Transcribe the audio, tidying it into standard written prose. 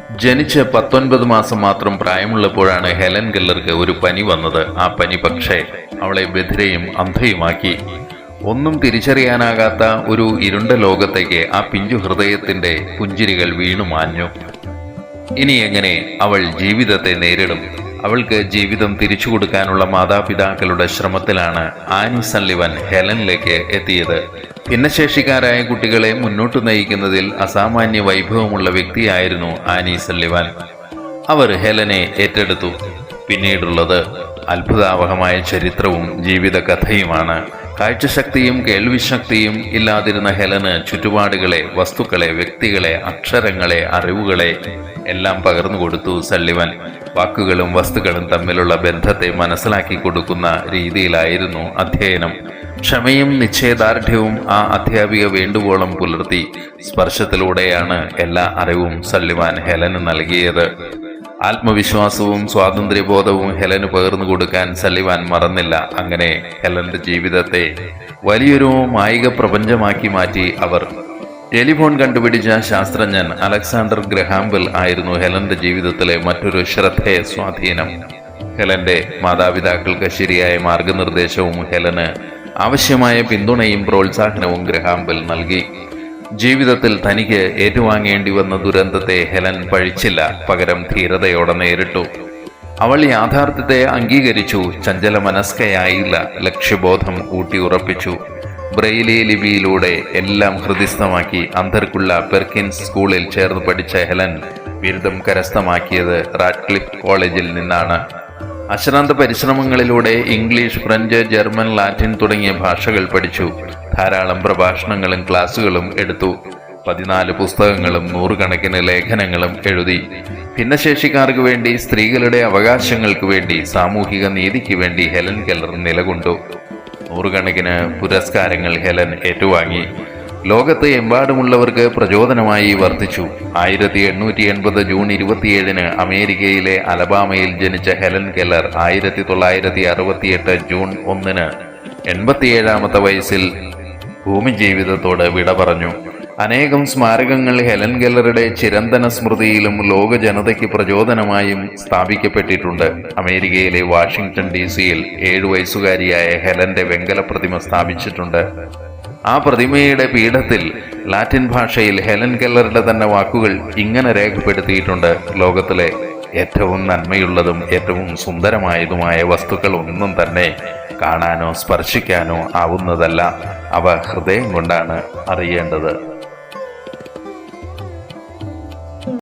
ജനിച്ച് 19 മാസം മാത്രം പ്രായമുള്ളപ്പോഴാണ് ഹെലൻ കെല്ലർക്ക് ഒരു പനി വന്നത്. ആ പനി പക്ഷേ അവളെ ബധിരയും അന്ധയുമാക്കി. ഒന്നും തിരിച്ചറിയാനാകാത്ത ഒരു ഇരുണ്ട ലോകത്തേക്ക് ആ പിഞ്ചു ഹൃദയത്തിന്റെ പുഞ്ചിരികൾ വീണുമാഞ്ഞു. ഇനി എങ്ങനെ അവൾ ജീവിതത്തെ നേരിടും? അവൾക്ക് ജീവിതം തിരിച്ചു കൊടുക്കാനുള്ള മാതാപിതാക്കളുടെ ശ്രമത്തിലാണ് ആനി സള്ളിവൻ ഹെലനിലേക്ക് എത്തിയത്. ഭിന്നശേഷിക്കാരായ കുട്ടികളെ മുന്നോട്ടു നയിക്കുന്നതിൽ അസാമാന്യ വൈഭവമുള്ള വ്യക്തിയായിരുന്നു ആനി സള്ളിവൻ. അവർ ഹെലനെ ഏറ്റെടുത്തു. പിന്നീടുള്ളത് അത്ഭുതാവഹമായ ചരിത്രവും ജീവിത കഥയുമാണ്. കാഴ്ചശക്തിയും കേൾവിശക്തിയും ഇല്ലാതിരുന്ന ഹെലന് ചുറ്റുപാടുകളെ, വസ്തുക്കളെ, വ്യക്തികളെ, അക്ഷരങ്ങളെ, അറിവുകളെ എല്ലാം പകർന്നു കൊടുത്തു സള്ളിവൻ. വാക്കുകളും വസ്തുക്കളും തമ്മിലുള്ള ബന്ധത്തെ മനസ്സിലാക്കി കൊടുക്കുന്ന രീതിയിലായിരുന്നു അധ്യയനം. ക്ഷമയും നിശ്ചയദാർഢ്യവും ആ അധ്യാപിക വേണ്ടുവോളം പുലർത്തി. സ്പർശത്തിലൂടെയാണ് എല്ലാ അറിവും സള്ളിവൻ ഹെലന് നൽകിയത്. ആത്മവിശ്വാസവും സ്വാതന്ത്ര്യബോധവും ഹെലന് പകർന്നു കൊടുക്കാൻ സള്ളിവൻ മറന്നില്ല. അങ്ങനെ ഹെലന്റെ ജീവിതത്തെ വലിയൊരു മായിക പ്രപഞ്ചമാക്കി മാറ്റി അവർ. ടെലിഫോൺ കണ്ടുപിടിച്ച ശാസ്ത്രജ്ഞൻ അലക്സാണ്ടർ ഗ്രഹാംബെൽ ആയിരുന്നു ഹെലന്റെ ജീവിതത്തിലെ മറ്റൊരു ശ്രദ്ധേയ സ്വാധീനം. ഹെലന്റെ മാതാപിതാക്കൾക്ക് ശരിയായ മാർഗനിർദ്ദേശവും ഹെലന് ആവശ്യമായ പിന്തുണയും പ്രോത്സാഹനവും ഗ്രഹാംബെൽ നൽകി. ജീവിതത്തിൽ തനിക്ക് ഏറ്റുവാങ്ങേണ്ടി വന്ന ദുരന്തത്തെ ഹെലൻ പഴിച്ചില്ല, പകരം ധീരതയോടെ നേരിട്ടു. അവൾ യാഥാർത്ഥ്യത്തെ അംഗീകരിച്ചു, ചഞ്ചല മനസ്കയായില്ല, ലക്ഷ്യബോധം ഊട്ടിയുറപ്പിച്ചു. ബ്രെയിലി ലിപിയിലൂടെ എല്ലാം ഹൃദിസ്ഥമാക്കി. അന്ധർക്കുള്ള പെർക്കിൻസ് സ്കൂളിൽ ചേർന്ന് പഠിച്ച ഹെലൻ ബിരുദം കരസ്ഥമാക്കിയത് റാഡ്ക്ലിഫ് കോളേജിൽ നിന്നാണ്. അശ്രാന്ത പരിശ്രമങ്ങളിലൂടെ ഇംഗ്ലീഷ്, ഫ്രഞ്ച്, ജർമ്മൻ, ലാറ്റിൻ തുടങ്ങിയ ഭാഷകൾ പഠിച്ചു. ധാരാളം പ്രഭാഷണങ്ങളും ക്ലാസുകളും എടുത്തു. 14 പുസ്തകങ്ങളും 100 കണക്കിന് ലേഖനങ്ങളും എഴുതി. ഭിന്നശേഷിക്കാർക്ക് വേണ്ടി, സ്ത്രീകളുടെ അവകാശങ്ങൾക്ക് വേണ്ടി, സാമൂഹിക നീതിക്ക് വേണ്ടി ഹെലൻ കെല്ലർ നിലകൊണ്ടു. 100 കണക്കിന് പുരസ്കാരങ്ങൾ ഹെലൻ ഏറ്റുവാങ്ങി. ലോകത്ത് എമ്പാടുമുള്ളവർക്ക് പ്രചോദനമായി വർത്തിച്ചു. 1880 ജൂൺ 27 അമേരിക്കയിലെ അലബാമയിൽ ജനിച്ച ഹെലൻ കെല്ലർ 1968 ജൂൺ 1 87-ാമത്തെ വയസ്സിൽ ഭൂമി ജീവിതത്തോട് വിട പറഞ്ഞു. അനേകം സ്മാരകങ്ങൾ ഹെലൻ കെല്ലറുടെ ചിരന്തന സ്മൃതിയിലും ലോക ജനതയ്ക്ക് പ്രചോദനമായും സ്ഥാപിക്കപ്പെട്ടിട്ടുണ്ട്. അമേരിക്കയിലെ വാഷിംഗ്ടൺ DC-യിൽ 7 വയസ്സുകാരിയായ ഹെലന്റെ വെങ്കല പ്രതിമ സ്ഥാപിച്ചിട്ടുണ്ട്. ആ പ്രതിമയുടെ പീഠത്തിൽ ലാറ്റിൻ ഭാഷയിൽ ഹെലൻ കെല്ലറുടെ തന്നെ വാക്കുകൾ ഇങ്ങനെ രേഖപ്പെടുത്തിയിട്ടുണ്ട്: ലോകത്തിലെ ഏറ്റവും നന്മയുള്ളതും ഏറ്റവും സുന്ദരമായതുമായ വസ്തുക്കൾ ഒന്നും തന്നെ കാണാനോ സ്പർശിക്കാനോ ആവുന്നതല്ല. അവ ഹൃദയം കൊണ്ടാണ് അറിയേണ്ടത്.